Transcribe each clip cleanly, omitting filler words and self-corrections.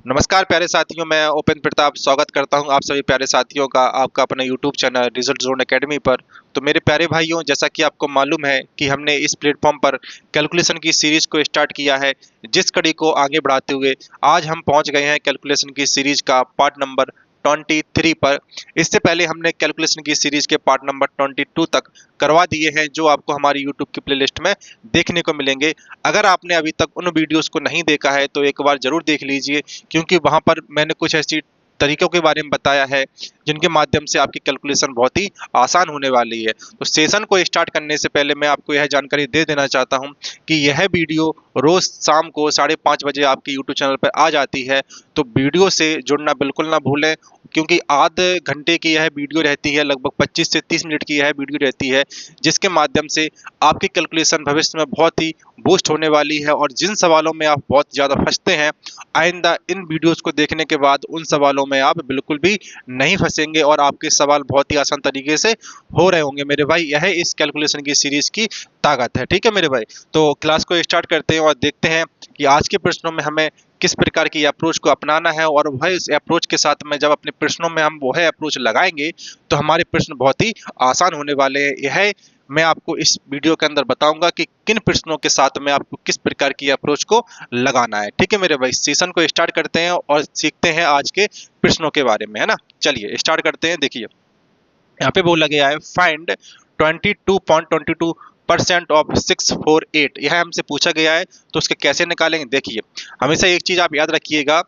नमस्कार प्यारे साथियों, मैं उपेंद्र प्रताप स्वागत करता हूं आप सभी प्यारे साथियों का आपका अपने YouTube channel result zone academy पर। तो मेरे प्यारे भाइयों, जैसा कि आपको मालूम है कि हमने इस प्लेटफॉर्म पर कैलकुलेशन की सीरीज को स्टार्ट किया है, जिस कड़ी को आगे बढ़ाते हुए आज हम पहुंच गए हैं कैलकुलेशन की सीरीज का पार्ट नंबर 23 पर। इससे पहले हमने कैलकुलेशन की सीरीज के पार्ट नंबर 22 तक करवा दिए हैं, जो आपको हमारी यूट्यूब की प्लेलिस्ट में देखने को मिलेंगे। अगर आपने अभी तक उन वीडियोस को नहीं देखा है तो एक बार जरूर देख लीजिए, क्योंकि वहां पर मैंने कुछ ऐसी तरीकों के बारे में बताया है जिनके माध्यम से आपकी कैलकुलेशन बहुत ही आसान होने वाली है। तो सेशन को स्टार्ट करने से पहले मैं आपको यह जानकारी दे देना चाहता हूं कि यह वीडियो रोज शाम को 5:30 बजे आपके यूट्यूब चैनल पर आ जाती है। तो वीडियो से जुड़ना बिल्कुल ना भूलें, क्योंकि आधे घंटे की यह वीडियो रहती है, लगभग 25 से 30 मिनट की यह वीडियो रहती है, जिसके माध्यम से आपकी कैलकुलेशन भविष्य में बहुत ही बूस्ट होने वाली है। और जिन सवालों में आप बहुत ज़्यादा फंसते हैं, आइंदा इन वीडियोस को देखने के बाद उन सवालों में आप बिल्कुल भी नहीं फंसेंगे और आपके सवाल बहुत ही आसान तरीके से हो रहे होंगे मेरे भाई। यह इस कैलकुलेशन की सीरीज की ताकत है, ठीक है मेरे भाई। तो क्लास को स्टार्ट करते हैं और देखते हैं कि आज के प्रश्नों में हमें किस प्रकार की अप्रोच को अपनाना है, और वह इस अप्रोच के साथ में जब अपने प्रश्नों में हम वह अप्रोच लगाएंगे तो हमारे प्रश्न बहुत ही आसान होने वाले हैं। यह मैं आपको इस वीडियो के अंदर बताऊंगा कि किन प्रश्नों के साथ में आपको किस प्रकार की अप्रोच को लगाना है, ठीक है मेरे भाई। सेशन को स्टार्ट करते हैं और सीखते हैं आज के प्रश्नों के बारे में, है ना। चलिए स्टार्ट करते हैं। देखिए यहाँ पे बोला गया है फाइंड 22.22% ऑफ 648। यह हमसे पूछा गया है, तो उसके कैसे निकालेंगे। देखिए हमेशा एक चीज आप याद रखिएगा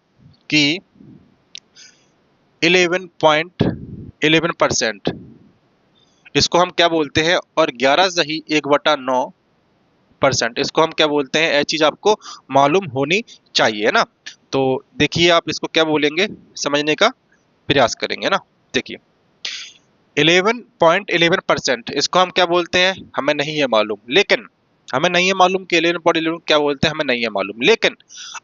कि 11.11% इसको हम क्या बोलते हैं, और 11/1/9% इसको हम क्या बोलते हैं। यह चीज आपको मालूम होनी चाहिए, है ना। तो देखिए आप इसको क्या बोलेंगे, समझने का प्रयास करेंगे ना। देखिए 11.11% इसको हम क्या बोलते हैं, हमें नहीं है मालूम। लेकिन हमें नहीं है मालूम कि 11.11 क्या बोलते हैं, हमें नहीं है मालूम। लेकिन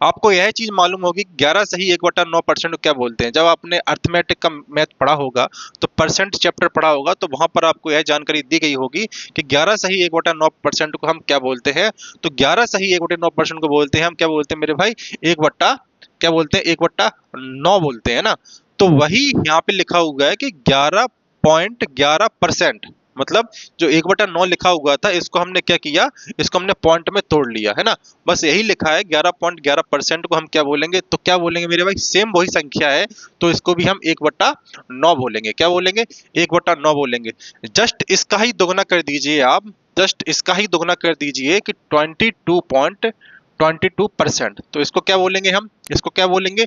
आपको यह चीज मालूम होगी 11/1/9% को क्या बोलते हैं। जब आपने अर्थमेटिक का मैथ पढ़ा होगा, तो परसेंट चैप्टर पढ़ा होगा, तो वहां पर आपको यह जानकारी दी गई होगी कि 11/1/9% को हम क्या बोलते हैं। तो 11/1/9% को बोलते हैं हम क्या बोलते हैं मेरे भाई, एक बट्टा क्या बोलते हैं, 1/9 बोलते हैं ना। तो वही यहाँ पे लिखा हुआ है कि 11.11%, मतलब जो 1/9 लिखा हुआ था, इसको हमने क्या किया, इसको हमने पॉइंट में तोड़ लिया, है ना। बस यही लिखा है 11.11% को हम क्या बोलेंगे, तो क्या बोलेंगे मेरे भाई, सेम वही संख्या है, तो इसको भी हम 1/9 बोलेंगे। क्या बोलेंगे, 1/9 बोलेंगे। जस्ट इसका ही दोगुना कर दीजिए आप, जस्ट इसका ही दोगुना कर दीजिए कि 22.22%। तो इसको क्या बोलेंगे हम, इसको क्या बोलेंगे,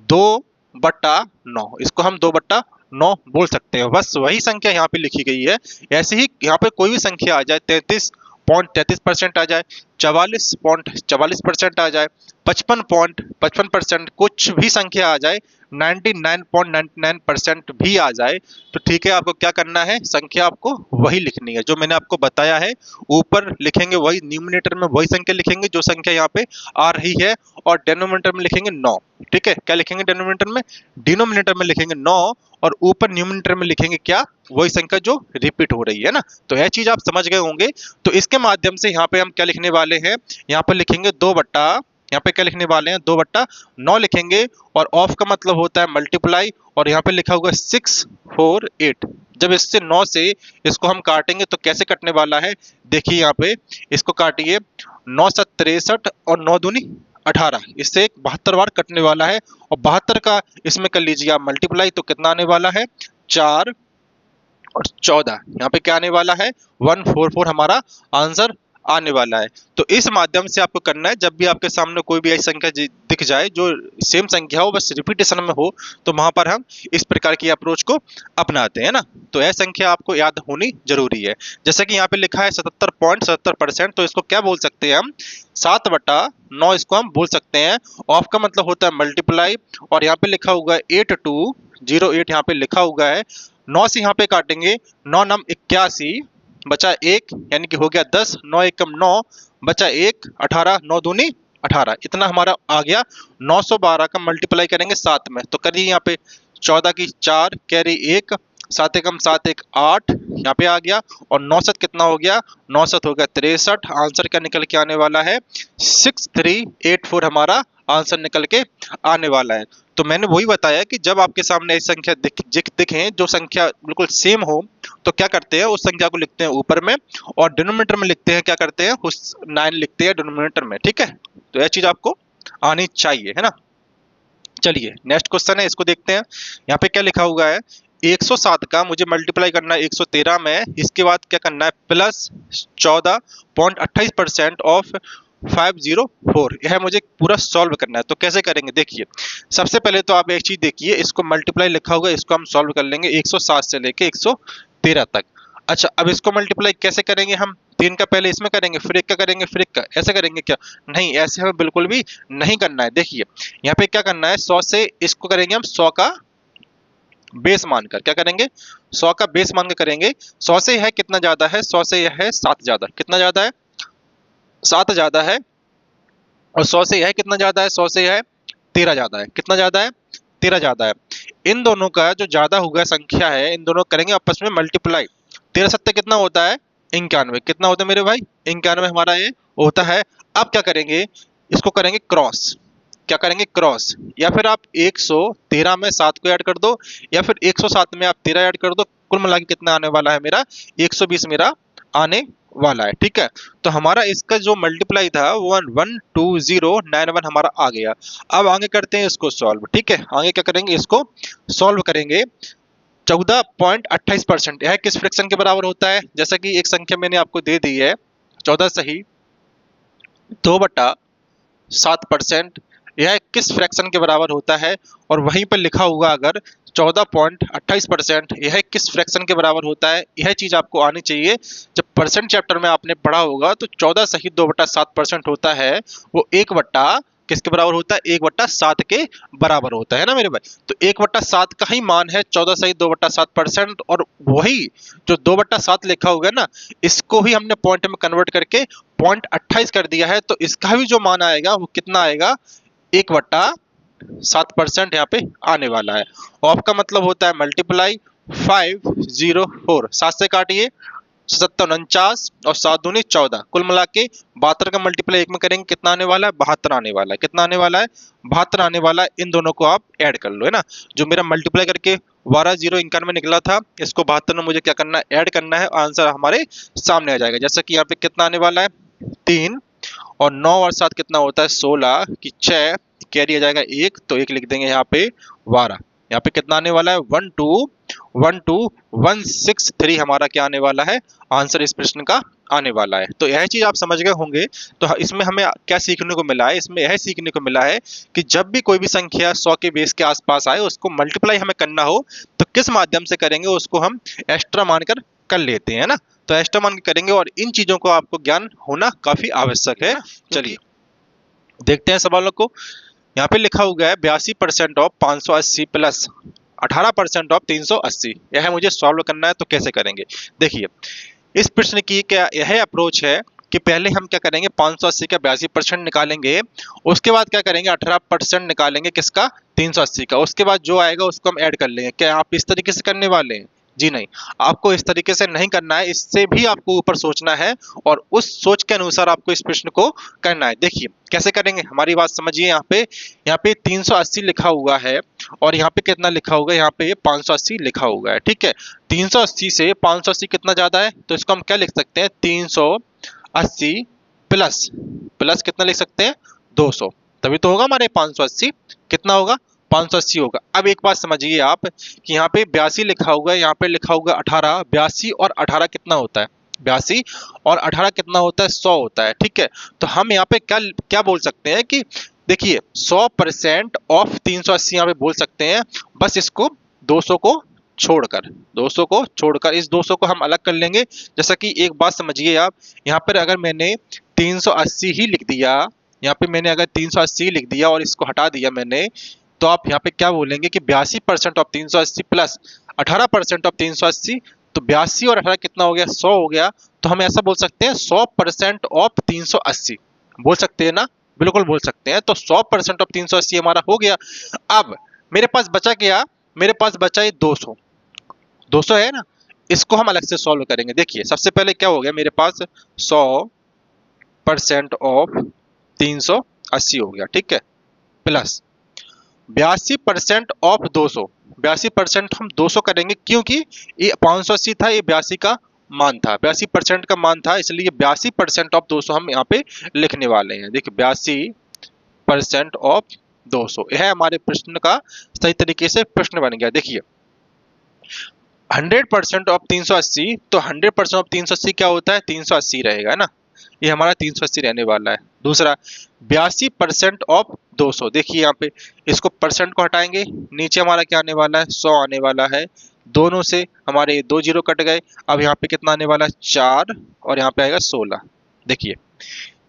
2/9। इसको हम 2/9 बोल सकते हैं। बस वही संख्या यहाँ पे लिखी गई है। ऐसे ही यहाँ पे कोई भी संख्या आ जाए, 33.33% आ जाए, 44.44% आ जाए, 55.55%, कुछ भी संख्या आ जाए, 99.99% भी आ जाए, तो ठीक है। आपको क्या करना है, संख्या आपको वही लिखनी है जो मैंने आपको बताया है। ऊपर लिखेंगे वही, न्यूमिनेटर में वही संख्या लिखेंगे जो संख्या यहाँ पे आ रही है, और डेनोमिनेटर में लिखेंगे 9। ठीक है, क्या लिखेंगे डेनोमिनेटर में, डिनोमिनेटर में लिखेंगे 9, और ऊपर न्यूमिनेटर में लिखेंगे क्या, वही संख्या जो रिपीट हो रही है ना। तो यह चीज आप समझ गए होंगे। तो इसके माध्यम से यहाँ पे हम क्या लिखने वाले हैं, यहाँ पे लिखेंगे 2 बट्टा, यहाँ पे क्या लिखने वाले हैं, 2/9 लिखेंगे। और ऑफ का मतलब होता है मल्टीप्लाई, और यहाँ पे लिखा हुआ 648। जब इससे 9 से इसको हम काटेंगे तो कैसे कटने वाला है, देखिए यहाँ पे इसको काटिए, 9×7 = 63 और 9×2 = 18, इससे 72 बार कटने वाला है। और 72 का इसमें कर लीजिए आप मल्टीप्लाई, तो कितना आने वाला है, 4 और 14, यहाँ पे क्या आने वाला है, 144 हमारा आंसर आने वाला है। तो इस माध्यम से आपको करना है, जब भी आपके सामने कोई भी ऐसी संख्या दिख जाए जो सेम संख्या हो, बस रिपीटेशन में हो, तो वहां पर हम इस प्रकार की अप्रोच को अपनाते हैं ना। तो यह संख्या आपको याद होनी जरूरी है। जैसे कि यहाँ पे लिखा है 77.77%, तो इसको क्या बोल सकते हैं हम, 7/9 इसको हम बोल सकते हैं। ऑफ का मतलब होता है मल्टीप्लाई, और यहाँ पे लिखा हुआ है 8208, यहाँ पे लिखा हुआ है। 9 से यहाँ पे काटेंगे, 9 9 81, बचा 1, यानी कि हो गया 10, 9 एकम 9, बचा 1, 18, 9×2 = 18, इतना हमारा आ गया। 912 का मल्टीप्लाई करेंगे 7 में, तो करिए यहाँ पे 14 की 4 कैरी 1, 7 एकम 7 एक 8 यहाँ पे आ गया, और 9 7 कितना हो गया, 9 7 हो गया 63। आंसर क्या निकल के आने वाला है, 6384 हमारा आंसर निकल के आने वाला है। तो मैंने वही बताया कि जब आपके सामने ऐसी संख्या दिखे जो संख्या बिल्कुल सेम हो, तो क्या करते हैं, उस संख्या को लिखते हैं ऊपर में, और डिनोमिनेटर में लिखते हैं, क्या करते हैं, उस 9 लिखते हैं डिनोमिनेटर में। ठीक है, तो यह चीज आपको आनी चाहिए, है ना। चलिए नेक्स्ट क्वेश्चन है, इसको देखते हैं। यहाँ पे क्या लिखा हुआ है, 107 का मुझे मल्टीप्लाई करना है 113 में, इसके बाद क्या करना है, प्लस 14.28% ऑफ 504, यह मुझे पूरा सॉल्व करना है। तो कैसे करेंगे, देखिए सबसे पहले तो आप एक चीज देखिए, इसको मल्टीप्लाई लिखा हुआ है, इसको हम सॉल्व कर लेंगे 107 से लेके 113 तक। अच्छा, अब इसको मल्टीप्लाई कैसे करेंगे हम, 3 का पहले इसमें करेंगे, फिर 1 का करेंगे, फिर 1 का, ऐसे करेंगे क्या, नहीं ऐसे हमें बिल्कुल भी नहीं करना है। देखिए यहाँ पे क्या करना है, 100 से इसको करेंगे हम 100 का बेस मानकर, क्या करेंगे, 100 का बेस मान के करेंगे। 100 से यह कितना ज्यादा है, 100 से यह है 7 ज्यादा, कितना ज्यादा है, 7 ज्यादा है, और 100 से यह कितना ज्यादा है, 100 से यह 13 ज्यादा है, कितना ज्यादा है, 13 ज्यादा है। इन दोनों का जो ज्यादा हुआ संख्या है, इन दोनों करेंगे आपस में मल्टीप्लाई। 13 सत्ते कितना होता है, 91, कितना होता है मेरे भाई, 91 हमारा ये होता है। अब क्या करेंगे, इसको करेंगे क्रॉस, क्या करेंगे, क्रॉस, या फिर आप 113 में 7 को ऐड कर दो, या फिर 107 में आप 13 ऐड कर दो, कुल मिला के कितना आने वाला है मेरा, 120 मेरा आने वाला है। ठीक है, तो हमारा इसका जो मल्टीप्लाई था 12091 हमारा आ गया। अब आगे करते हैं इसको सॉल्व। ठीक है, आगे क्या करेंगे, इसको सॉल्व करेंगे। 14.28%, यह किस फ्रैक्शन के बराबर होता है, जैसा कि एक संख्या मैंने आपको दे दी है 14 सही 2/7%, यह किस फ्रैक्शन के बराबर होता है, और वहीं पर लिखा होगा अगर 14.28%, यह किस फ्रैक्शन के बराबर होता है, यह चीज आपको आनी चाहिए। जब परसेंट चैप्टर में आपने पढ़ा होगा तो 14 सही 2/7% होता है, वो 1 किसके बराबर होता है, 1/7 के बराबर होता है ना मेरे भाई। तो 1/7 का ही मान है 14 सही 2/7%, और वही जो 2/7 लिखा होगा ना, इसको ही हमने पॉइंट में कन्वर्ट करके 0.28 कर दिया है। तो इसका भी जो मान आएगा वो कितना आएगा, 1/7% यहाँ पे आने वाला है। ऑफ का मतलब होता है मल्टीप्लाई 504, 7 से काटिए 749 और 7 दूनी 14, कुल मिला के 72 का मल्टीप्लाई 1 में करेंगे, कितना आने वाला है, 72 आने वाला है, कितना आने वाला है, 72 आने वाला है। इन दोनों को आप ऐड कर लो, है ना। जो मेरा मल्टीप्लाई करके 12,091 निकला था, इसको 72 में मुझे क्या करना है, ऐड करना है, आंसर हमारे सामने आ जाएगा। जैसे कि यहाँ पे कितना आने वाला है, 3, और 9 और 7 कितना होता है, 16 की 6 कैरी आ जाएगा 1, तो 1 लिख देंगे यहाँ पे 12। यहाँ पे कितना आने वाला है, 1212163 हमारा क्या आने वाला है, आंसर इस प्रश्न का आने वाला है। तो यह चीज आप समझ गए होंगे। तो इसमें हमें क्या सीखने को मिला है, इसमें यह सीखने को मिला है कि जब भी कोई भी संख्या 100 के बेस के आसपास आए, उसको मल्टीप्लाई हमें करना हो तो किस माध्यम से करेंगे, उसको हम एक्स्ट्रा मानकर कर लेते हैं ना। तो एक्स्ट्रा मान के करेंगे, और इन चीजों को आपको ज्ञान होना काफी आवश्यक है। चलिए देखते हैं सवालों को। यहाँ पे लिखा हुआ है 82% ऑफ 580 प्लस 18% ऑफ 380, यह मुझे सॉल्व करना है। तो कैसे करेंगे, देखिए इस प्रश्न की क्या यह अप्रोच है कि पहले हम क्या करेंगे, 580 का 82% निकालेंगे, उसके बाद क्या करेंगे, 18% निकालेंगे किसका, 380 का, उसके बाद जो आएगा उसको हम ऐड कर लेंगे। क्या आप इस तरीके से करने वाले हैं, जी नहीं, आपको इस तरीके से नहीं करना है, इससे भी आपको ऊपर सोचना है, और उस सोच के अनुसार आपको इस प्रश्न को करना है। देखिए कैसे करेंगे, हमारी बात समझिए। यहाँ पे 380 लिखा हुआ है, और यहाँ पे कितना लिखा होगा, यहाँ पे 580 लिखा हुआ है। ठीक है, 380 से 580 कितना ज्यादा है, तो इसको हम क्या लिख सकते हैं, 380 प्लस प्लस कितना लिख सकते हैं, 200, तभी तो होगा हमारे 580, कितना होगा, 580 होगा। अब एक बात समझिए आप कि यहाँ पे 82 लिखा हुआ है, यहाँ पे लिखा होगा 18, 82 और 18 कितना होता है, 82 और 18 कितना होता है, 100 होता है। ठीक है, तो हम यहाँ पे क्या क्या बोल सकते हैं कि देखिए 100% ऑफ 380 यहाँ पे बोल सकते हैं, बस इसको 200 को छोड़कर, 200 को छोड़कर, इस 200 को हम अलग कर लेंगे। जैसा कि एक बात समझिए आप, यहाँ पर अगर मैंने 380 ही लिख दिया, यहाँ पे मैंने अगर 380 लिख दिया और इसको हटा दिया मैंने, तो आप यहाँ पे क्या बोलेंगे कि 82% ऑफ 380 प्लस 18% ऑफ 380, तो 82 और 18 कितना हो गया, 100 हो गया। तो हम ऐसा बोल सकते हैं 100% ऑफ 380, बोल सकते हैं ना, बिल्कुल बोल सकते हैं। तो 100% ऑफ 380 हमारा हो गया। अब मेरे पास बचा क्या, मेरे पास बचा ये 200, 200 है ना, इसको हम अलग से सॉल्व करेंगे। देखिए सबसे पहले क्या हो गया मेरे पास, 100% ऑफ 380 हो गया, ठीक है, प्लस 82% ऑफ 200। 82% हम 200 करेंगे क्योंकि ये 580 था, ये 82 का मान था, 82% का मान था, इसलिए 82% ऑफ 200 हम यहाँ पे लिखने वाले हैं। देखिए 82% ऑफ 200, यह हमारे प्रश्न का सही तरीके से प्रश्न बन गया। देखिए 100% ऑफ 380, तो 100% ऑफ 380 क्या होता है, 380 रहेगा, है ना, ये हमारा 380 रहने वाला है। दूसरा 82% ऑफ 200, देखिए यहाँ पे इसको परसेंट को हटाएंगे, नीचे हमारा क्या आने वाला है, 100 आने वाला है। दोनों से हमारे 2 जीरो कट गए, अब यहाँ पे कितना आने वाला है, 4, और यहाँ पे आएगा 16। देखिए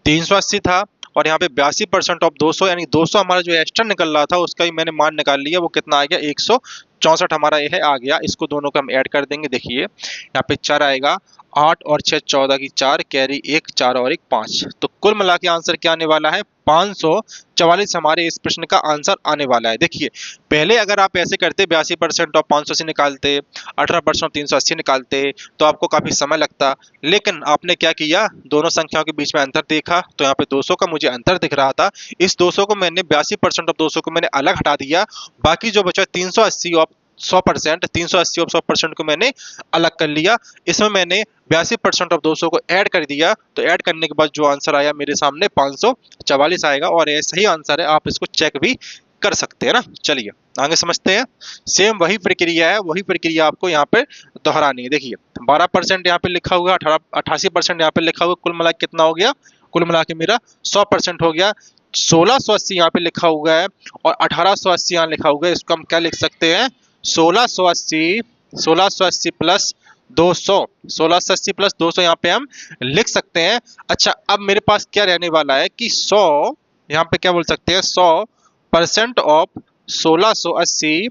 380 था और यहाँ पे 82% ऑफ 200, यानी 200 हमारा जो एक्स्ट्रा निकल रहा था उसका भी मैंने मान निकाल लिया, वो कितना आ गया, 164 हमारा ये है आ गया। इसको दोनों को हम ऐड कर देंगे। देखिए यहाँ पे 4 आएगा, 8 और 6 14 की 4, कैरी 1, 4 और 1 5, तो कुल मिला के आंसर क्या आने वाला है, 544 हमारे इस प्रश्न का आंसर आने वाला है। देखिए पहले अगर आप ऐसे करते 82% ऑफ 580 निकालते, 18% ऑफ 380 निकालते, तो आपको काफी समय लगता, लेकिन आपने क्या किया, दोनों संख्याओं के बीच में अंतर देखा, तो यहाँ पे 200 का मुझे अंतर दिख रहा था, इस 200 को मैंने 82% ऑफ 200 को मैंने अलग हटा दिया, बाकी जो बचा 380 ऑफ 100%, 380 ऑफ 100% को मैंने अलग कर लिया, इसमें मैंने 82% ऑफ 200 को ऐड कर दिया, तो ऐड करने के बाद जो आंसर आया मेरे सामने 544 आएगा, और ये सही आंसर है, आप इसको चेक भी कर सकते हैं ना। चलिए आगे समझते हैं। सेम वही प्रक्रिया है, वही प्रक्रिया आपको यहाँ पे दोहरानी है। देखिए 12% यहाँ पे लिखा हुआ, 88% यहाँ पे लिखा हुआ, कुल मिला कितना हो गया, कुल मिला के मेरा 100% हो गया। 1680 यहाँ पे लिखा हुआ है और 1880 यहाँ लिखा हुआ है, इसको हम क्या लिख सकते हैं, 1680 प्लस 200, 1680 प्लस 200 यहाँ पे हम लिख सकते हैं। अच्छा अब मेरे पास क्या रहने वाला है कि 100, यहाँ पे क्या बोल सकते हैं, 100% ऑफ 1680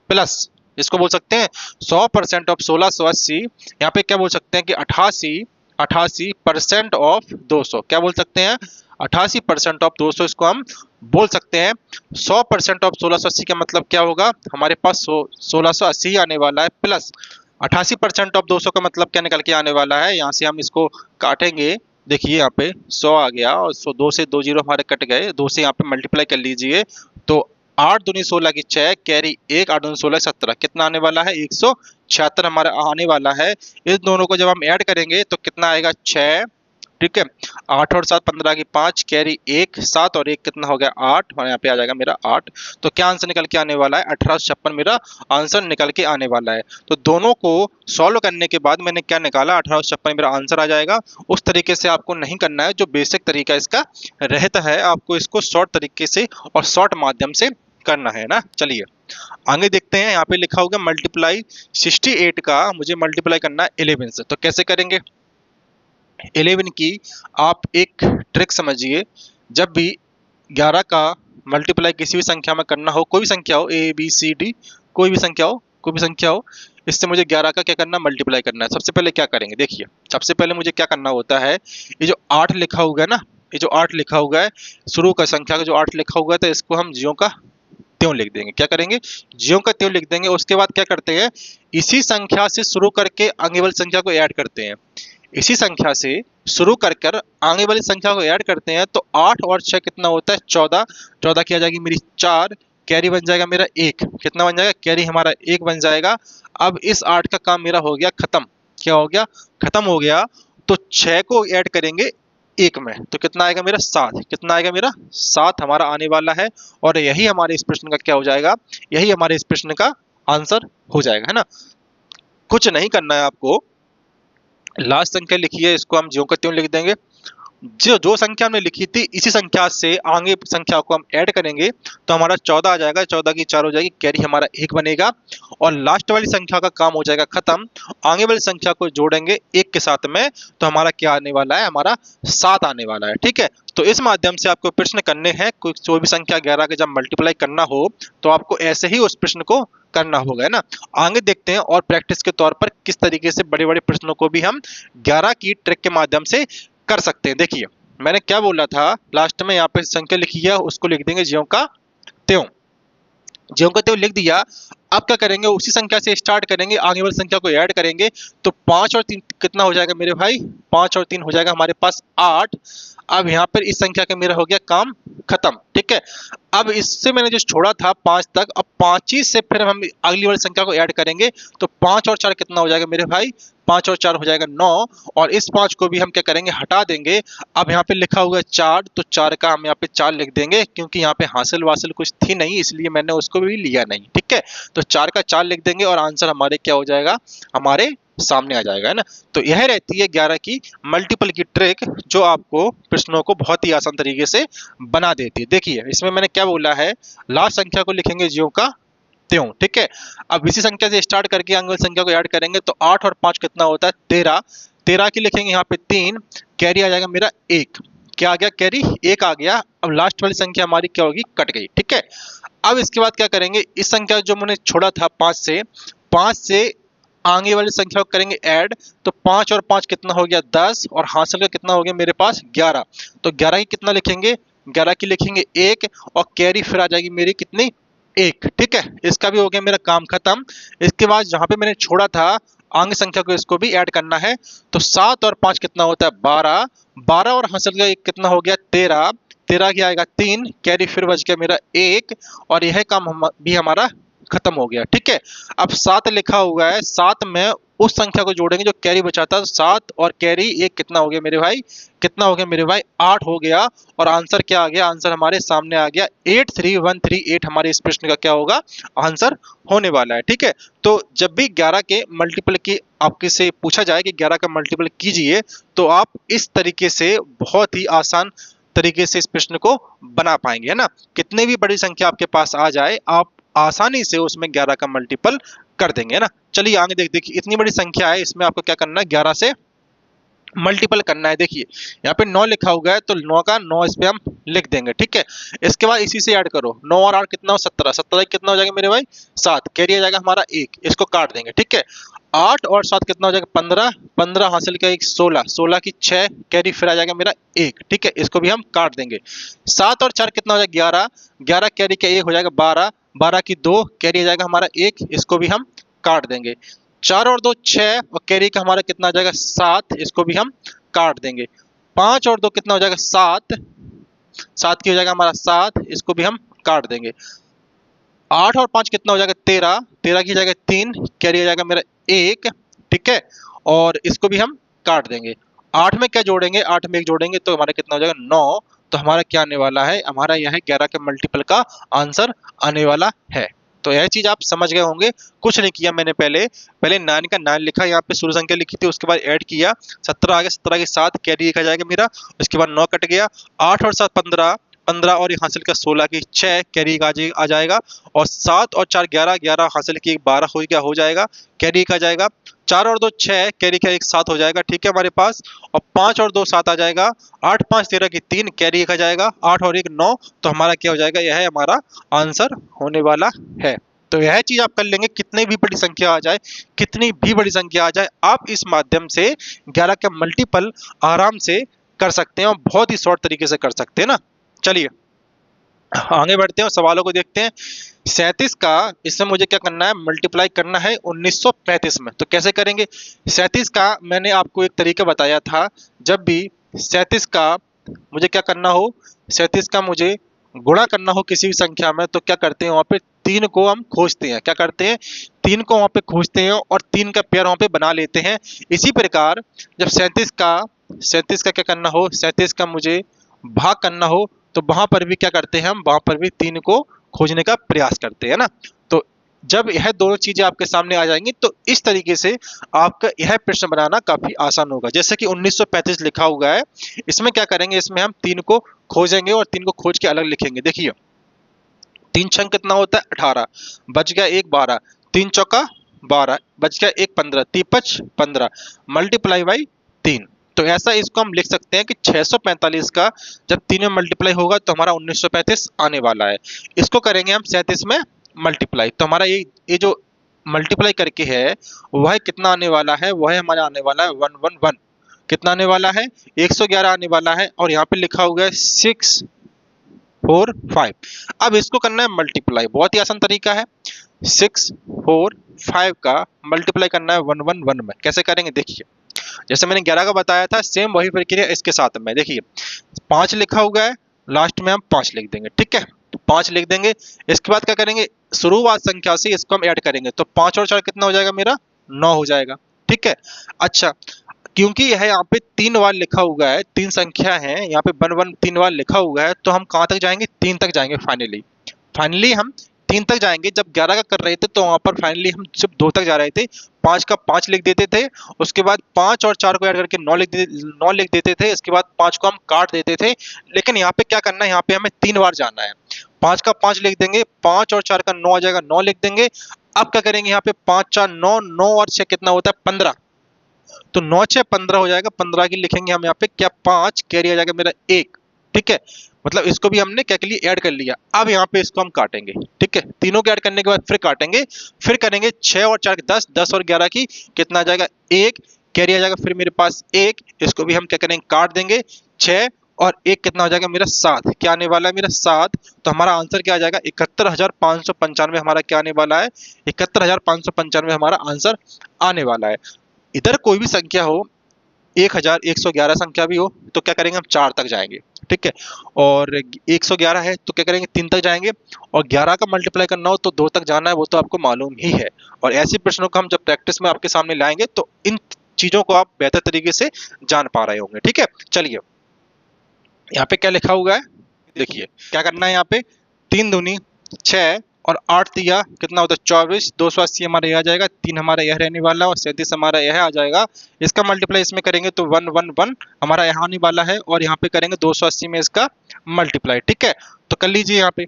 प्लस, इसको बोल सकते हैं 100% ऑफ 1680, यहाँ पे क्या बोल सकते हैं कि 88% ऑफ 200, क्या बोल सकते हैं, 88% ऑफ 200, इसको हम बोल सकते हैं। 100% ऑफ 1680 का मतलब क्या होगा, हमारे पास 1680 आने वाला है, प्लस 88% ऑफ 200 का मतलब क्या निकल के आने वाला है, यहाँ से हम इसको काटेंगे। देखिए यहाँ पे 100 आ गया और 2 से 2 जीरो हमारे कट गए, 2 से यहाँ पे मल्टीप्लाई कर लीजिए, तो 8 दूनी 16 की 6, कैरी 1, 8 दूनी 16 17, कितना आने वाला है, 176 हमारा आने वाला है। इस दोनों को जब हम ऐड करेंगे तो कितना आएगा, 6, ठीक है, 8 और 7 15 की 5, कैरी 1, 7 और 1 कितना हो गया, 8, और यहाँ पे आ जाएगा मेरा 8। तो क्या आंसर निकल के आने वाला है, 1856 मेरा आंसर निकल के आने वाला है। तो दोनों को सॉल्व करने के बाद मैंने क्या निकाला, 1856 मेरा आंसर आ जाएगा। उस तरीके से आपको नहीं करना है, जो बेसिक तरीका इसका रहता है, आपको इसको शॉर्ट तरीके से और शॉर्ट माध्यम से करना है ना। चलिए आगे देखते हैं। यहाँ पे लिखा होगा मल्टीप्लाई 68 का मुझे मल्टीप्लाई करना है 11 से, तो कैसे करेंगे। 11 की आप एक ट्रिक समझिए, जब भी 11 का मल्टीप्लाई किसी भी संख्या में करना हो, कोई भी संख्या हो, ए बी सी डी, कोई भी संख्या हो, कोई भी संख्या हो, इससे मुझे 11 का क्या करना, मल्टीप्लाई करना है। सबसे पहले क्या करेंगे, देखिए सबसे पहले मुझे क्या करना होता है, ये जो 8 लिखा हुआ है ना, ये जो 8 लिखा हुआ है, शुरू का संख्या का जो 8 लिखा हुआ है, तो इसको हम ज्यों का त्यों लिख देंगे। क्या करेंगे, ज्यों का त्यों लिख देंगे। उसके बाद क्या करते हैं, इसी संख्या से शुरू करके आगे वाली संख्या को ऐड करते हैं, इसी संख्या से शुरू कर कर आगे वाली संख्या को ऐड करते हैं, तो 8 और 6 कितना होता है, 14, 14 की आ जाएगी मेरी 4, कैरी बन जाएगा मेरा 1, कितना बन जाएगा, कैरी हमारा 1 बन जाएगा। अब इस 8 का काम मेरा हो गया खत्म, क्या हो गया, खत्म हो गया। तो 6 को ऐड करेंगे 1 में, तो कितना आएगा मेरा 7, कितना आएगा मेरा 7 हमारा आने वाला है, और यही हमारे इस प्रश्न का क्या हो जाएगा, यही हमारे इस प्रश्न का आंसर हो जाएगा, है ना। कुछ नहीं करना है आपको, लास्ट संख्या लिखी है, इसको हम ज्यों का त्यों लिख देंगे। जो संख्या हमने लिखी थी, इसी संख्या से आगे संख्या को हम ऐड करेंगे, तो हमारा 14 आ जाएगा, 14 की 4 हो जाएगी, कैरी हमारा 1 बनेगा, और लास्ट वाली संख्या का काम हो जाएगा खत्म। आगे वाली संख्या को जोड़ेंगे 1 के साथ में, तो हमारा क्या आने वाला है, हमारा 7 आने वाला है, ठीक है। तो इस माध्यम से आपको प्रश्न करने हैं, कोई भी संख्या 11 के जब मल्टीप्लाई करना हो, तो आपको ऐसे ही उस प्रश्न को करना होगा, है ना। आगे देखते हैं और प्रैक्टिस के तौर पर किस तरीके से बड़े बड़े प्रश्नों को भी हम 11 की ट्रिक के माध्यम से कर सकते हैं। देखिए मैंने क्या बोला था, लास्ट में यहाँ पे संख्या लिखी है, उसको लिख देंगे ज्यों का त्यों। ज्यों लिख दिया। अब क्या करेंगे, उसी संख्या से स्टार्ट करेंगे, आगे वाली संख्या को ऐड करेंगे। तो 5 और 3 कितना हो जाएगा मेरे भाई, 5 और 3 हो जाएगा हमारे पास 8। अब यहाँ पर इस संख्या का मेरा हो गया काम खत्म, ठीक है। अब इससे मैंने जो छोड़ा था 5 तक, अब 5 ही से फिर हम अगली वाली संख्या को ऐड करेंगे। तो 5 और 4 कितना हो जाएगा मेरे भाई, 5 और 4 हो जाएगा 9। और इस 5 को भी हम क्या करेंगे, हटा देंगे। अब यहाँ पे लिखा हुआ है 4, तो 4 का हम यहाँ पे 4 लिख देंगे, क्योंकि यहाँ पे हासिल वासिल कुछ थी नहीं, इसलिए मैंने उसको भी लिया नहीं, ठीक है। तो 4 का 4 लिख देंगे और आंसर हमारे क्या हो जाएगा, हमारे सामने आ जाएगा, है ना। तो यह रहती है 11 की मल्टीपल की ट्रिक, जो आपको प्रश्नों को बहुत ही आसान तरीके से बना देती है। देखिए इसमें मैंने क्या बोला है, लास्ट संख्या को लिखेंगे ज्यों का त्यों, ठीक है। अब इसी संख्या से स्टार्ट करके अंगल संख्या को ऐड करेंगे। तो 8 और 5 कितना होता है, 13। 13 की लिखेंगे यहाँ पे 3, कैरी आ जाएगा मेरा 1। क्या आ गया, कैरी 1 आ गया। अब लास्ट वाली संख्या हमारी क्या होगी, कट गई, ठीक है। अब इसके बाद क्या करेंगे, इस संख्या जो मैंने छोड़ा था 5 से आगे वाली संख्या को करेंगे ऐड। तो 5 और 5 कितना हो गया, 10। और हासिल का कितना हो गया मेरे पास, 11। तो 11 की कितना लिखेंगे, 11 की लिखेंगे 1। और कैरी फिर आ जाएगी मेरी कितनी, 1, ठीक है। इसका भी हो गया मेरा काम खत्म। इसके बाद जहां पे मैंने छोड़ा था आगे संख्या को, इसको भी ऐड करना है। तो 7 और 5 कितना होता है, 12। 12 और हासिल का 1 कितना हो गया, 13। 13 की आएगा 3, कैरी फिर बच गया मेरा 1। और यह काम भी हमारा खत्म हो गया, ठीक है। अब 7 लिखा हुआ है, 7 में उस संख्या को जोड़ेंगे जो कैरी बचा था। 7 और कैरी 1 कितना हो गया मेरे भाई, कितना हो गया मेरे भाई, 8 हो गया। और आंसर क्या आ गया, आंसर हमारे सामने आ गया 83138। हमारे इस प्रश्न का क्या होगा, आंसर होने वाला है, ठीक है। तो जब भी 11 के मल्टीपल की आपके से पूछा जाए कि 11 का मल्टीपल कीजिए, तो आप इस तरीके से बहुत ही आसान तरीके से इस प्रश्न को बना पाएंगे, है ना। कितने भी बड़ी संख्या आपके पास आ जाए, आप आसानी से उसमें 11 का मल्टीपल कर देंगे, है ना। चलिए आगे देखिए इतनी बड़ी संख्या है, इसमें आपको क्या करना है, 11 से मल्टीपल करना है। देखिए यहाँ पे 9 लिखा हुआ है, तो 9 का 9 इस पे हम लिख देंगे, ठीक है। इसके बाद इसी से ऐड करो, 9 और 8 कितना हो, 17। 17 कितना हो जाएगा मेरे भाई, 7। कैरी आ जाएगा हमारा 1, इसको काट देंगे, ठीक है। 8 और 7 कितना हो जाएगा, 15। 15 हासिल का 1, 16। 16 की 6, कैरी फिर आ जाएगा मेरा 1, ठीक है। इसको भी हम काट देंगे। 7 और 4 कितना हो जाएगा, 11। 11 कैरी का 1 हो जाएगा 12। 12 की 2, कैरी आ जाएगा हमारा 1, इसको भी हम काट देंगे। 4 और 2 6, और कैरी का हमारा कितना आ जाएगा, 7, इसको भी हम काट देंगे। 5 और 2 कितना हो जाएगा, 7। 7 की हो जाएगा हमारा 7, इसको भी हम काट देंगे। 8 और 5 कितना हो जाएगा, 13। 13 की जगह 3, कैरी आ जाएगा मेरा 1, ठीक है। और इसको भी हम काट देंगे। 8 में क्या जोड़ेंगे, 8 में 1 जोड़ेंगे तो हमारा कितना हो जाएगा, 9। तो हमारा क्या आने वाला है, हमारा यह है 11 के मल्टीपल का आंसर आने वाला है। तो यह चीज आप समझ गए होंगे। कुछ नहीं किया मैंने, पहले 9 का 9 लिखा, यहाँ पे शुरू संख्या लिखी थी, उसके बाद ऐड किया। 17 आ गया, 17 के 7 कैरी लिखा जाएगा मेरा, उसके बाद 9 कट गया। 8 और 7 15, 15 और एक हासिल का 16 की 6 कैरी आ जाएगा। और 7 और 4 11, 11 हासिल की 12 हो गया, हो जाएगा, कैरी का जाएगा। 4 और 2 6, कैरी का 1 7 हो जाएगा, ठीक है हमारे पास। और 5 और 2 7 आ जाएगा। 8 5 13 की 3, कैरी का जाएगा। 8 और 1 9। तो हमारा क्या हो जाएगा, यह है हमारा आंसर होने वाला है। तो यह चीज आप कर लेंगे, कितनी भी बड़ी संख्या आ जाए, कितनी भी बड़ी संख्या आ जाए, आप इस माध्यम से 11 का मल्टीपल आराम से कर सकते हैं और बहुत ही शॉर्ट तरीके से कर सकते हैं ना। चलिए आगे बढ़ते हैं और सवालों को देखते हैं। 37 का इसमें मुझे क्या करना है, मल्टीप्लाई करना है 1935 में। तो कैसे करेंगे, 37 का मैंने आपको एक तरीका बताया था। जब भी 37 का मुझे क्या करना हो, 37 का मुझे गुणा करना हो किसी भी संख्या में, तो क्या करते हैं, वहां पे 3 को हम खोजते हैं। क्या करते हैं, 3 को वहां पे खोजते हैं और 3 का पेयर वहां पे बना लेते हैं। इसी प्रकार जब 37 का क्या करना हो, 37 का मुझे भाग करना हो, तो वहां पर भी क्या करते हैं, हम वहां पर भी 3 को खोजने का प्रयास करते हैं ना। तो जब यह दोनों चीजें आपके सामने आ जाएंगी, तो इस तरीके से आपका यह प्रश्न बनाना काफी आसान होगा। जैसे कि 1935 लिखा हुआ है, इसमें क्या करेंगे, इसमें हम 3 को खोजेंगे और 3 को खोज के अलग लिखेंगे। देखिए 3 छंग कितना होता है, 18। बच गया 1 12, 3 चौका 12, बच गया 1 15, 3 15, मल्टीप्लाई बाई 3। तो ऐसा इसको हम लिख सकते हैं कि 645 का जब 3 में मल्टीप्लाई होगा तो हमारा 1935 आने वाला है। इसको करेंगे हम 37 में मल्टीप्लाई, तो हमारा ये जो मल्टीप्लाई करके है वह कितना आने वाला है, वह हमारा आने वाला है 111। कितना आने वाला है, 111 आने वाला है। और यहाँ पे लिखा हुआ है 6 4 5। अब इसको करना है मल्टीप्लाई, बहुत ही आसान तरीका है। 6 4 5 का मल्टीप्लाई करना है 1 1 1 में। कैसे करेंगे देखिए, जैसे मैंने 11 का बताया था सेम वही प्रक्रिया इसके साथ में। देखिए 5 लिखा हुआ है, लास्ट में हम 5 लिख देंगे, ठीक है। तो 5 लिख देंगे, इसके बाद क्या करेंगे, शुरुआत संख्या से इसको हम ऐड करेंगे, तो 5 और 4 कितना हो जाएगा मेरा, 9 हो जाएगा, ठीक है। अच्छा, क्योंकि यह यहाँ पे 3 बार लिखा हुआ है, 3 संख्या है यहाँ पे, 1 1 3 बार लिखा हुआ है, तो हम कहाँ तक जाएंगे, 3 तक जाएंगे। फाइनली हम 3 तक जाएंगे। जब 11 का कर रहे थे तो वहां पर फाइनली हम सिर्फ 2 तक जा रहे थे, 5 का 5 लिख देते थे, उसके बाद 5 और 4 को ऐड करके 9 लिख देते थे, इसके बाद 5 को हम काट देते थे। लेकिन यहाँ पे क्या करना है, यहाँ पे हमें 3 बार जाना है। 5 का 5 लिख देंगे, 5 और 4 का 9 आ जाएगा, 9 लिख देंगे। अब क्या करेंगे, यहाँ पे 5 4 9, 9 और 6 कितना होता है, 15। तो 9 6 15 हो जाएगा, 15 की लिखेंगे हम यहाँ पे क्या, 5 कैरी आ जाएगा मेरा 1, ठीक है। मतलब इसको भी हमने क्या के लिए ऐड कर लिया। अब यहाँ पे इसको हम काटेंगे, ठीक है। तीनों को ऐड करने के बाद फिर काटेंगे, फिर करेंगे 6 और 4 10, 10 और 11 की कितना आ जाएगा, 1 कैरी आ जाएगा फिर मेरे पास 1। इसको भी हम क्या करेंगे, काट देंगे। 6 और 1 कितना हो जाएगा मेरा 7, क्या आने वाला है मेरा 7। तो हमारा आंसर क्या आ जाएगा, 71,595 हमारा क्या आने वाला है, 71,595 हमारा आंसर आने वाला है। इधर कोई भी संख्या हो, 1111 संख्या भी हो, तो क्या करेंगे हम 4 तक जाएंगे, ठीक है। और 111 है तो क्या करेंगे, 3 तक जाएंगे। और 11 का मल्टीप्लाई करना हो तो 2 तक जाना है, वो तो आपको मालूम ही है। और ऐसे प्रश्नों को हम जब प्रैक्टिस में आपके सामने लाएंगे तो इन चीजों को आप बेहतर तरीके से जान पा रहे होंगे, ठीक है। चलिए यहाँ पे क्या लिखा हुआ है, देखिए क्या करना है। यहाँ पे 3 दूनी 6 और 8 दिया कितना होता है 24, 280 हमारा यह आ जाएगा, 3 हमारा यह रहने वाला है और 37 हमारा यह आ जाएगा। इसका मल्टीप्लाई इसमें करेंगे तो 1 1 1 हमारा यहाँ आने वाला है, और यहाँ पे करेंगे 280 में इसका मल्टीप्लाई, ठीक है। तो कर लीजिए यहाँ पे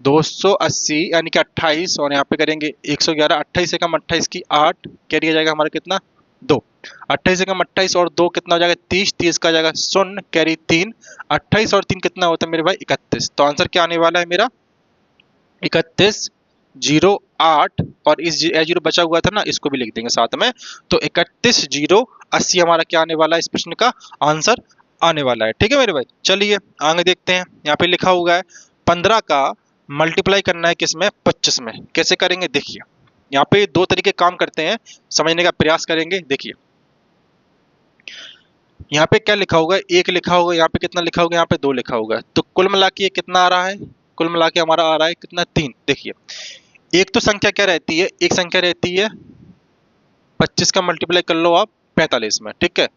280 यानी कि 28, और यहाँ पे करेंगे 111, 28 से कम 28 की 8 कैरी आ जाएगा हमारा कितना 2, 28 से कम 28 और 2 कितना हो जाएगा 30, 30 का जाएगा 0 कैरी 3, 28 और 3 कितना होता है मेरे भाई 31। तो आंसर क्या आने वाला है मेरा 31,008, और इस जीरो बचा हुआ था ना, इसको भी लिख देंगे साथ में। तो 31,080 हमारा क्या आने वाला है, इस प्रश्न का आंसर आने वाला है, ठीक है मेरे भाई। चलिए आगे देखते हैं। यहाँ पे लिखा हुआ है 15 का मल्टीप्लाई करना है किसमें, 25 में। कैसे करेंगे देखिए, यहाँ पे 2 तरीके काम करते हैं, समझने का प्रयास करेंगे। देखिए यहाँ पे क्या लिखा होगा, 1 लिखा होगा, यहाँ पे कितना लिखा होगा, यहाँ पे 2 लिखा होगा। तो कुल मिला के ये कितना आ रहा है, कुल मिला के हमारा आ रहा है कितना 3। देखिए एक तो संख्या क्या रहती है, एक संख्या रहती है 25 का मल्टीप्लाई कर लो आप 45 में, ठीक है।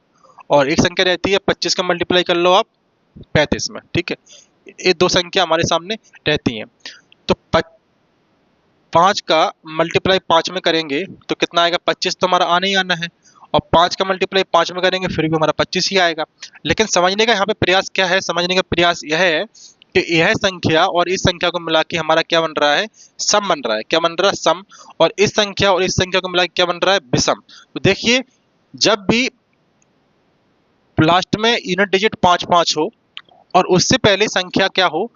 और एक संख्या रहती है 25 का मल्टीप्लाई कर लो आप 35 में, ठीक है। ये 2 संख्या हमारे सामने रहती हैं। तो 5 का मल्टीप्लाई 5 में करेंगे तो कितना आएगा, 25 तो हमारा आने ही आना है। और 5 का मल्टीप्लाई 5 में करेंगे फिर भी हमारा 25 ही आएगा। लेकिन समझने का यहाँ पे प्रयास क्या है, समझने का प्रयास यह है कि यह संख्या और इस संख्या को मिला के हमारा क्या बन रहा है, सम बन रहा है। क्या बन रहा है, सम। और इस संख्या और इस संख्या को मिला के क्या बन रहा है, विषम। तो देखिए जब भी लास्ट में यूनिट डिजिट 5 5 हो और उससे पहले संख्या क्या हो,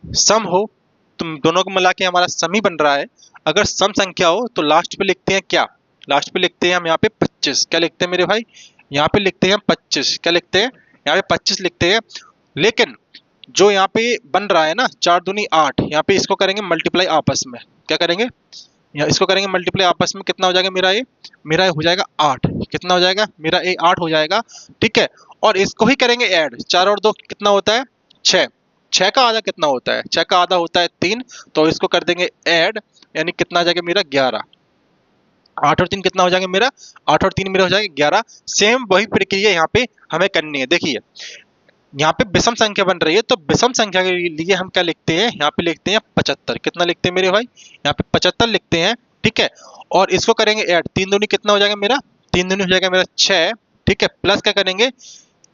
सम हो, तो दोनों को मिला के हमारा सम ही बन रहा है। अगर सम संख्या हो तो लास्ट पे लिखते हैं क्या, लास्ट पे लिखते हैं हम यहाँ पे 25। क्या लिखते हैं मेरे भाई, यहाँ पे लिखते हैं हम 25। क्या लिखते हैं, यहाँ पे 25 लिखते हैं। लेकिन जो यहाँ पे बन रहा है ना 4 दूनी 8, यहाँ पे इसको करेंगे मल्टीप्लाई आपस में। क्या करेंगे, यहाँ इसको करेंगे मल्टीप्लाई आपस में, कितना हो जाएगा मेरा ये, मेरा हो जाएगा 8। कितना हो जाएगा मेरा ये 8 हो जाएगा, ठीक है। और इसको ही करेंगे ऐड, 4 और 2 कितना होता है 6, 6 का आधा कितना होता है, 6 का आधा होता है 3। तो इसको कर देंगे ऐड, यानी कितना आ जाएगा मेरा 11। 8 और 3 कितना हो जाएगा मेरा, 8 और 3 मेरा हो जाएगा 11। सेम वही प्रक्रिया यहाँ पे हमें करनी है। देखिए यहाँ पे विषम संख्या बन रही है, तो विषम संख्या के लिए हम क्या लिखते हैं, यहाँ पे लिखते हैं 75। कितना लिखते हैं मेरे भाई, यहाँ पे 75 लिखते हैं, ठीक है। और इसको करेंगे ऐड, 3 दूनी कितना हो जाएगा मेरा, 3 दूनी हो जाएगा मेरा 6, ठीक है। प्लस क्या करेंगे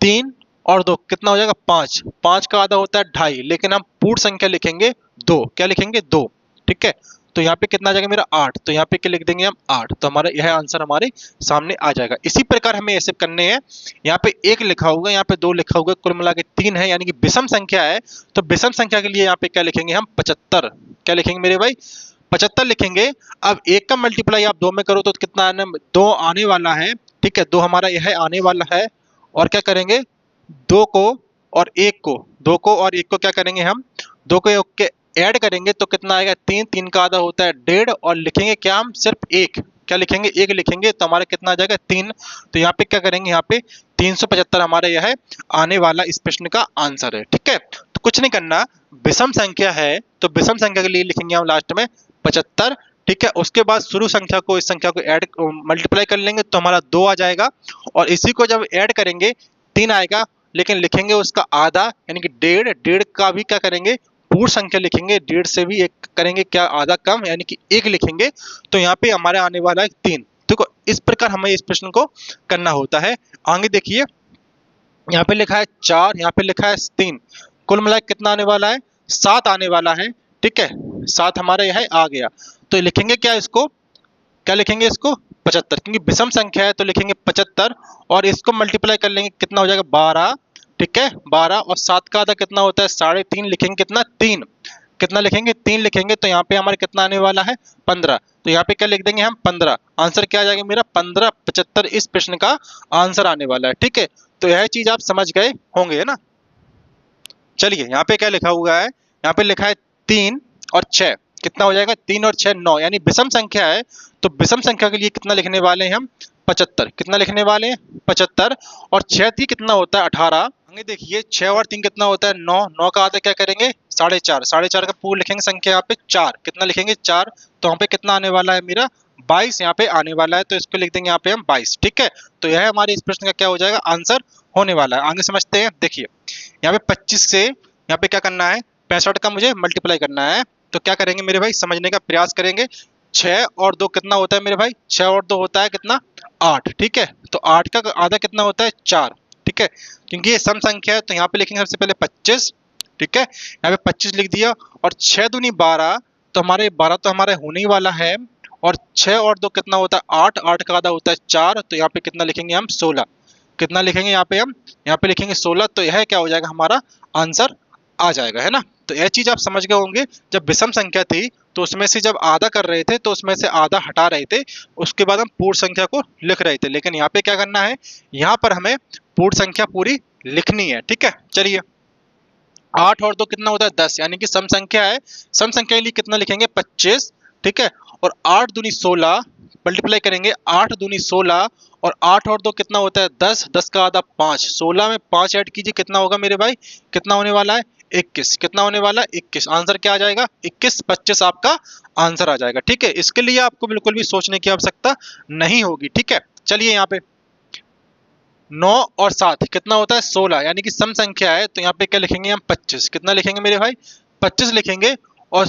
3 और 2 कितना हो जाएगा 5, 5 का आधा होता है 2.5, लेकिन हम पूर्ण संख्या लिखेंगे 2। क्या लिखेंगे 2, ठीक है। तो यहाँ पे कितना आ जाएगा मेरा 8, तो यहाँ पे क्या लिख देंगे हम 8। तो हमारा यह आंसर हमारे सामने आ जाएगा। इसी प्रकार हमें ऐसे करने हैं। यहाँ पे 1 लिखा होगा, यहाँ पे 2 लिखा होगा, कुल मिला के 3 है, यानी कि विषम संख्या है। तो विषम संख्या के लिए यहाँ पे क्या लिखेंगे हम 75। क्या लिखेंगे मेरे भाई 75 लिखेंगे। अब 1 का मल्टीप्लाई आप 2 में करो तो कितना आने, 2 आने वाला है, ठीक है। 2 हमारा यह आने वाला है। और क्या करेंगे 2 को और 1 को, 2 को और 1 को क्या करेंगे हम, 2 को 1 के ऐड करेंगे तो कितना आएगा 3, 3 का आधा होता है 1.5 और लिखेंगे क्या हम सिर्फ 1, क्या लिखेंगे 1 लिखेंगे तो हमारा कितना आ जाएगा 3। तो यहाँ पे क्या करेंगे, यहाँ पे 375 हमारा यह है आने वाला इस प्रश्न का आंसर है। ठीक है, तो कुछ नहीं करना, विषम संख्या है तो विषम संख्या के लिए लिखेंगे हम लास्ट में 75। ठीक है, उसके बाद शुरू संख्या को इस संख्या को ऐड मल्टीप्लाई कर लेंगे तो हमारा 2 आ जाएगा और इसी को जब ऐड करेंगे 3 आएगा, लेकिन लिखेंगे उसका आधा यानी कि 1.5, 1.5 का भी क्या करेंगे पूर्ण संख्या लिखेंगे, 1.5 से भी एक करेंगे क्या आधा कम यानी कि 1 लिखेंगे तो यहाँ पे हमारे आने वाला है 3। देखो इस प्रकार हमें इस प्रश्न को करना होता है। आगे देखिए, यहाँ पे लिखा है 4, यहाँ पे लिखा है 3, कुल मिला कितना आने वाला है 7 आने वाला है। ठीक है, 7 हमारा यह आ गया तो लिखेंगे क्या, इसको क्या लिखेंगे, इसको 75, क्योंकि विषम संख्या है तो लिखेंगे 75 और इसको मल्टीप्लाई कर लेंगे कितना हो जाएगा 12। ठीक है, 12 और 7 का आधा कितना होता है 3.5, लिखेंगे कितना 3, कितना लिखेंगे 3 लिखेंगे तो यहाँ पे हमारे कितना आने वाला है 15। तो यहाँ पे क्या लिख देंगे हम 15, आंसर क्या आ जाएगा मेरा 15, 75 इस प्रश्न का आंसर आने वाला है। ठीक है, तो यह चीज आप समझ गए होंगे है ना। चलिए यहाँ पे क्या लिखा हुआ है, यहाँ पे लिखा है 3 और 6, कितना हो जाएगा 3 और 6 9, यानी विषम संख्या है तो विषम संख्या के लिए कितना लिखने वाले हैं हम 75, कितना लिखने वाले हैं 75 और 6 3 कितना होता है 18। आगे देखिए 6 और 3 कितना होता है 9, 9 का आधा क्या करेंगे 4.5, 4.5 का पूर्ण लिखेंगे संख्या यहाँ पे 4, कितना लिखेंगे 4, तो यहाँ पे कितना आने वाला है मेरा 22 यहाँ पे आने वाला है तो इसको लिख देंगे यहाँ पे हम 22। ठीक है, तो यह हमारे इस प्रश्न का क्या हो जाएगा आंसर होने वाला है। आगे समझते हैं, देखिए यहाँ पे 25 से यहाँ पे क्या करना है 65 का मुझे मल्टीप्लाई करना है तो क्या करेंगे मेरे भाई, समझने का प्रयास करेंगे। 6 और 2 कितना होता है मेरे भाई, 6 और 2 होता है कितना 8। ठीक है, तो 8 का आधा कितना होता है 4। ठीक है, क्योंकि ये सम संख्या है तो यहाँ पे लिखेंगे सबसे पहले 25। ठीक है, यहाँ पे 25 लिख दिया और 6 दूनी 12, तो हमारे 12 तो हमारे होने ही वाला है और 6 और 2 कितना होता है 8, 8 का आधा होता है 4, तो यहाँ पे कितना लिखेंगे हम 16, कितना लिखेंगे यहाँ पे हम, यहाँ पे लिखेंगे 16, तो यह क्या हो जाएगा हमारा आंसर आ जाएगा है ना। तो यह चीज आप समझ गए होंगे, जब विषम संख्या थी तो उसमें से जब आधा कर रहे थे तो उसमें से आधा हटा रहे थे, उसके बाद हम पूर्ण संख्या को लिख रहे थे, लेकिन यहाँ पे क्या करना है, यहाँ पर हमें पूर्ण संख्या पूरी लिखनी है। ठीक है, चलिए 8 और 2 कितना होता है 10, यानी कि सम संख्या है, सम संख्या के लिए कितना लिखेंगे 25। ठीक है, और 8 दूनी 16 मल्टीप्लाई करेंगे, 8 दूनी 16 और 8 और 2 कितना होता है 10, 10 का आधा 5, 16 में 5 ऐड कीजिए कितना होगा मेरे भाई, कितना होने वाला है 21, कितना होने वाला है 21, आंसर क्या आ जाएगा 21, 25 आपका आंसर आ जाएगा। ठीक है, इसके लिए आपको बिल्कुल भी सोचने की आवश्यकता नहीं होगी। ठीक है, चलिए यहाँ पे 9 और 7 कितना होता है 16, यानी कि सम संख्या है तो यहाँ पे क्या लिखेंगे हम 25, कितना लिखेंगे मेरे भाई 25 लिखेंगे और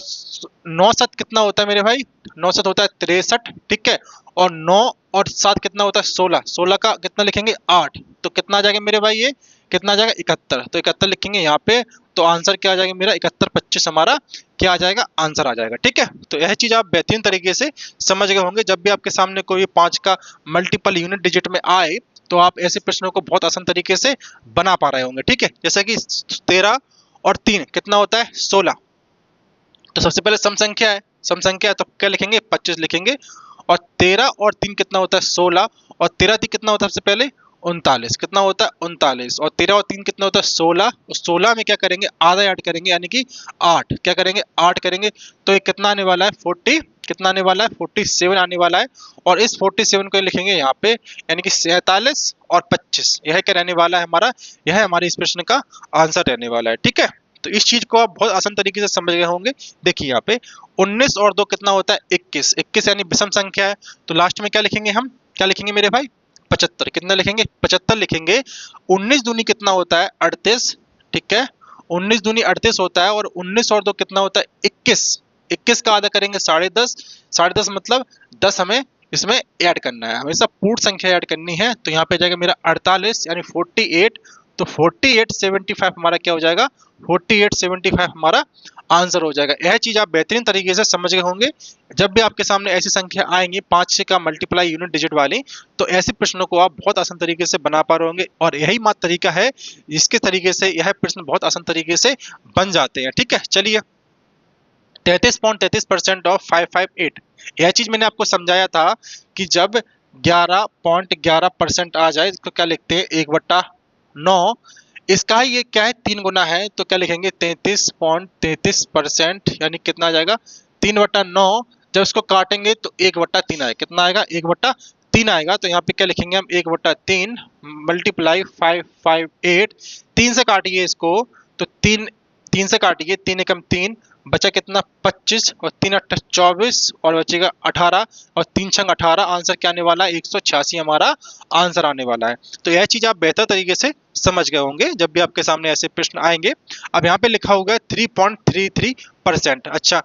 9 7 कितना होता है मेरे भाई, 9 7 होता है 63। ठीक है, और 9 और 7 कितना होता है 16, 16 का कितना लिखेंगे 8, तो कितना आ जाएगा मेरे भाई ये कितना आ जाएगा 71, तो 71 लिखेंगे यहाँ पे, तो आंसर क्या आ जाएगा मेरा 71, 25 हमारा क्या आ जाएगा आंसर आ जाएगा। ठीक है, तो यह चीज आप बेहतरीन तरीके से समझ गए होंगे, जब भी आपके सामने कोई 5 का मल्टीपल यूनिट डिजिट में आए तो आप ऐसे प्रश्नों को बहुत आसान तरीके से बना पा रहे होंगे। ठीक है, जैसे कि 13 और 3 कितना होता है 16, तो सबसे पहले सम संख्या है, सम संख्या है तो क्या लिखेंगे 25 लिखेंगे, और 13 और 3 कितना होता है 16, और 13 3 कितना होता है सबसे पहले 39, कितना होता है 39, और 13 और 3 कितना होता है 16, और 16 में क्या करेंगे आधा ऐड करेंगे यानी कि 8, क्या करेंगे 8 करेंगे, तो ये कितना आने वाला है 40, कितना आने वाला है 47 आने वाला है, और इस 47 को लिखेंगे यहाँ पे यानी कि 47 और 25, यह क्या रहने वाला है हमारा, यह हमारे इस प्रश्न का आंसर रहने वाला है। ठीक है, तो इस चीज को आप बहुत आसान तरीके से समझ गए होंगे। देखिए यहाँ पे 19 और 2 कितना होता है 21, 21 यानी विषम संख्या है तो लास्ट में क्या लिखेंगे हम, क्या लिखेंगे मेरे भाई 75, कितना लिखेंगे 75 लिखेंगे। 19 दूनी कितना होता है 38। ठीक है, 19 दूनी 38 होता है, और 19 और 2 कितना होता है 21, 21 का आधा करेंगे 10.5, 10.5 मतलब 10 हमें इसमें ऐड करना है, हमेशा पूर्ण संख्या ऐड करनी है, तो यहाँ पे जाएगा मेरा 48 यानी 48, तो 4875 हमारा क्या हो जाएगा 4875 हमारा आंसर हो जाएगा। यह चीज आप बेहतरीन तरीके से समझ गए होंगे, जब भी आपके सामने ऐसी संख्या आएंगी 5 का मल्टीप्लाई यूनिट डिजिट वाली, तो ऐसे प्रश्नों को आप बहुत आसान तरीके से बना पा रहे होंगे, और यही मात्र तरीका है जिसके तरीके से यह प्रश्न बहुत आसान तरीके से बन जाते हैं। ठीक है, चलिए 33.33% ऑफ 558, यह चीज मैंने आपको समझाया था कि जब 11.11% आ जाए तो क्या लिखते हैं 1/9, इसका ये क्या है, 3 गुना है, तो क्या लिखेंगे 33.33%, यानी कितना आ जाएगा 3/9। जब इसको काटेंगे तो 1/3 आएगा, कितना आएगा 1/3 आएगा। तो यहाँ पे क्या लिखेंगे हम 1/3 मल्टीप्लाई 558, 3 से काटिए इसको, तो 3 से काटिए, 3 एकम 3, बचा कितना 25 और 3 अट्ठा 24 और बचेगा 18 और 3 छंग 18, आंसर क्या आने वाला है 186 हमारा आंसर आने वाला है। तो यह चीज आप बेहतर तरीके से समझ गए होंगे जब भी आपके सामने ऐसे प्रश्न आएंगे। अब यहाँ पे लिखा होगा 3.33%। अच्छा,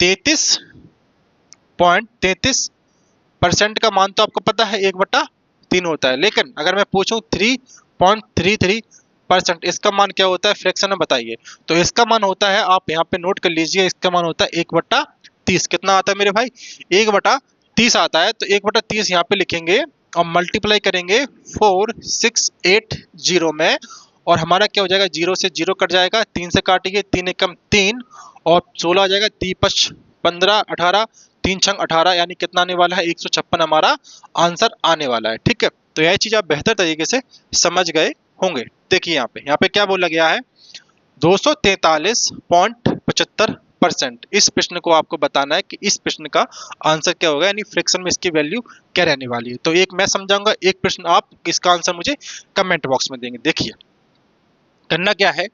33.33% का मान तो आपको पता है 1/3 होता है, लेकिन अगर मैं पूछूं 3.33%, इसका मान क्या होता है फ्रैक्शन में बताइए। तो इसका मान होता है, आप यहाँ पे नोट कर लीजिए, इसका मान होता है 1/30। कितना आता है मेरे भाई 1/30 आता है। तो 1/30 यहाँ पे लिखेंगे और मल्टीप्लाई करेंगे 4680 में, और हमारा क्या हो जाएगा, 0 से 0 कट जाएगा, 3 से काटेंगे, 3 एकम 3 और 16 आ जाएगा, 3 15 18, 3 छंग 18, यानी कितना आने वाला है 156 हमारा आंसर आने वाला है। ठीक है, तो यह चीज आप बेहतर तरीके से समझ गए होंगे। देखिए यहाँ पे क्या बोला गया है, 243.75%। इस प्रश्न को आपको बताना है कि इस प्रश्न का आंसर क्या होगा, यानी फ्रैक्शन में इसकी वैल्यू क्या रहने वाली है। तो एक मैं समझाऊंगा, एक प्रश्न आप इसका आंसर मुझे कमेंट बॉक्स में देंगे। देखिए करना क्या है,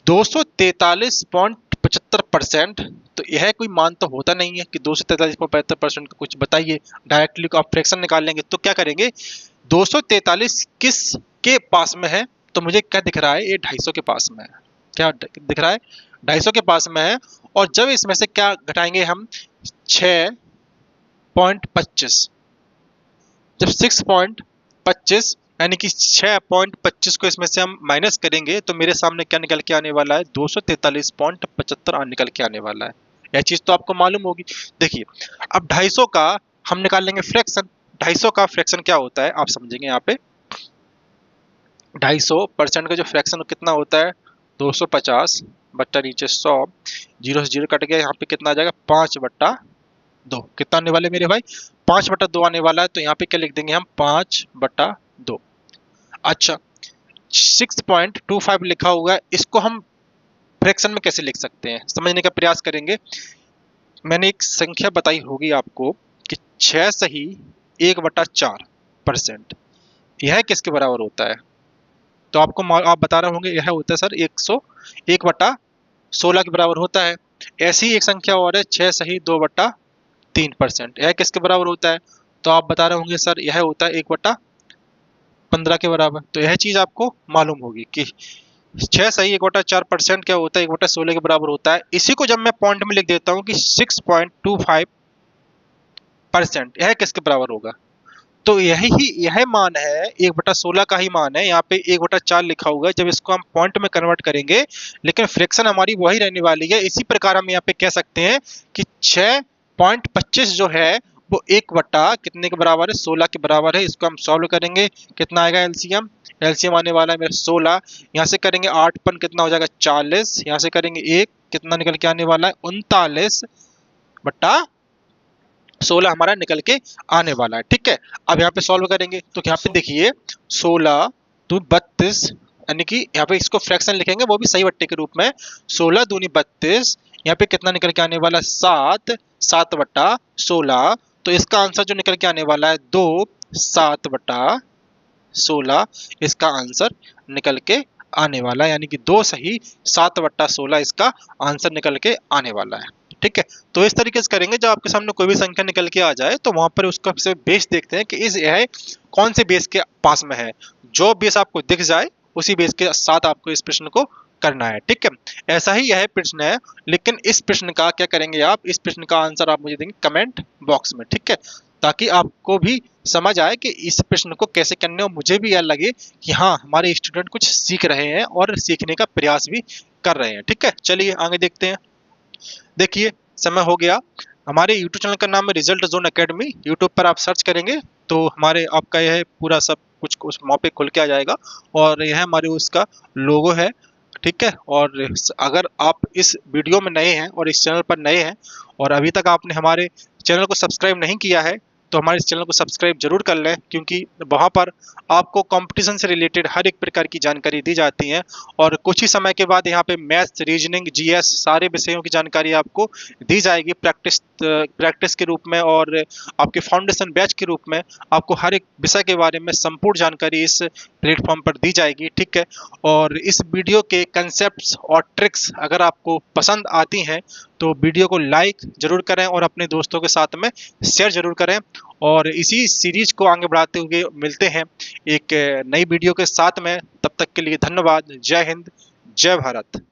243.75%, तो यह कोई मान तो होता नहीं है कि 243.75% का कुछ बताइए, डायरेक्टली आप फ्रैक्शन निकाल लेंगे। तो क्या करेंगे, 243 किस के पास में है, तो मुझे क्या दिख रहा है, ये 250 के पास में है। क्या दिख रहा है, 250 के पास में है। और जब इसमें से क्या घटाएंगे हम 6.25, जब 6.25 यानी कि 6.25 को इसमें से हम माइनस करेंगे, तो मेरे सामने क्या निकल के आने वाला है 243.75 निकल के आने वाला है। यह चीज तो आपको मालूम होगी। देखिए अब 250 का हम निकाल लेंगे फ्रैक्शन। 250 का फ्रैक्शन क्या होता है आप समझेंगे। यहाँ पे 250% का जो फ्रैक्शन कितना होता है 250 बट्टा नीचे 100, 0 से 0 कट गया, यहाँ पे कितना आ जाएगा 5/2। कितना आने वाले मेरे भाई 5/2 आने वाला है। तो यहाँ पे क्या लिख देंगे हम 5/2। अच्छा 6.25 लिखा हुआ है, इसको हम फ्रैक्शन में कैसे लिख सकते हैं समझने का प्रयास करेंगे। मैंने एक संख्या बताई होगी आपको कि 6 सही 1/4%, यह किसके बराबर होता है। तो आपको आप बता रहे होंगे यह होता है सर 101/16 के बराबर होता है। ऐसी एक संख्या और है 6 सही 2/3%, यह किसके बराबर होता है। तो आप बता रहे होंगे सर यह होता है 1/15 के बराबर। तो यह चीज आपको मालूम होगी कि 6 सही 1/4% क्या होता है 1/16 के बराबर होता है। इसी को जब मैं पॉइंट में लिख देता हूँ कि 6.25%, यह किसके बराबर होगा। तो यह मान है 1/16 का ही मान है। यहाँ पे 1/4 लिखा हुआ है, जब इसको हम पॉइंट में कन्वर्ट करेंगे, लेकिन फ्रैक्शन हमारी वही रहने वाली है। इसी प्रकार हम यहाँ पे कह सकते हैं कि 6.25 जो है वो 1/ कितने के बराबर है 16 के बराबर है। इसको हम सॉल्व करेंगे, कितना आएगा एलसीएम, एलसीएम आने वाला है मेरा 16। यहाँ से करेंगे 8 पन कितना हो जाएगा 40, यहाँ से करेंगे 1 कितना निकल के आने वाला है 39/16 हमारा निकल के आने वाला है। ठीक है, अब यहाँ पे सॉल्व करेंगे तो यहाँ पे देखिए 16 दूनी 32, यानी कि यहाँ पे इसको फ्रैक्शन लिखेंगे वो भी सही बट्टे के रूप में। 16 दूनी 32, यहाँ पे कितना निकल के आने वाला है 7/16। तो इसका आंसर जो निकल के आने वाला है 2 7/16 इसका आंसर निकल के आने वाला है, यानी कि 2 सही 7/16 इसका आंसर निकल के आने वाला है। ठीक है, तो इस तरीके से करेंगे, जब आपके सामने कोई भी संख्या निकल के आ जाए तो वहां पर उसका से बेस देखते हैं कि इस यह कौन से बेस के पास में है। जो बेस आपको दिख जाए उसी बेस के साथ आपको इस प्रश्न को करना है। ठीक है, ऐसा ही यह प्रश्न है, लेकिन इस प्रश्न का क्या करेंगे आप, इस प्रश्न का आंसर आप मुझे देंगे कमेंट बॉक्स में। ठीक है, ताकि आपको भी समझ आए कि इस प्रश्न को कैसे करने, और मुझे भी यह लगे कि हाँ हमारे स्टूडेंट कुछ सीख रहे हैं और सीखने का प्रयास भी कर रहे हैं। ठीक है, चलिए आगे देखते हैं। देखिए समय हो गया। हमारे YouTube चैनल का नाम है रिजल्ट जोन एकेडमी। YouTube पर आप सर्च करेंगे तो हमारे आपका यह पूरा सब कुछ उस मॉप पे खुल के आ जाएगा, और यह हमारे उसका लोगो है। ठीक है, और अगर आप इस वीडियो में नए हैं और इस चैनल पर नए हैं और अभी तक आपने हमारे चैनल को सब्सक्राइब नहीं किया है, तो हमारे इस चैनल को सब्सक्राइब जरूर कर लें, क्योंकि वहाँ पर आपको कंपटीशन से रिलेटेड हर एक प्रकार की जानकारी दी जाती है। और कुछ ही समय के बाद यहाँ पे मैथ्स, रीजनिंग, जीएस सारे विषयों की जानकारी आपको दी जाएगी प्रैक्टिस के रूप में, और आपके फाउंडेशन बैच के रूप में आपको हर एक विषय के बारे में संपूर्ण जानकारी इस प्लेटफॉर्म पर दी जाएगी। ठीक है, और इस वीडियो के कंसेप्ट्स और ट्रिक्स अगर आपको पसंद आती हैं तो वीडियो को लाइक जरूर करें और अपने दोस्तों के साथ में शेयर जरूर करें। और इसी सीरीज को आगे बढ़ाते हुए मिलते हैं एक नई वीडियो के साथ में। तब तक के लिए धन्यवाद। जय हिंद, जय भारत।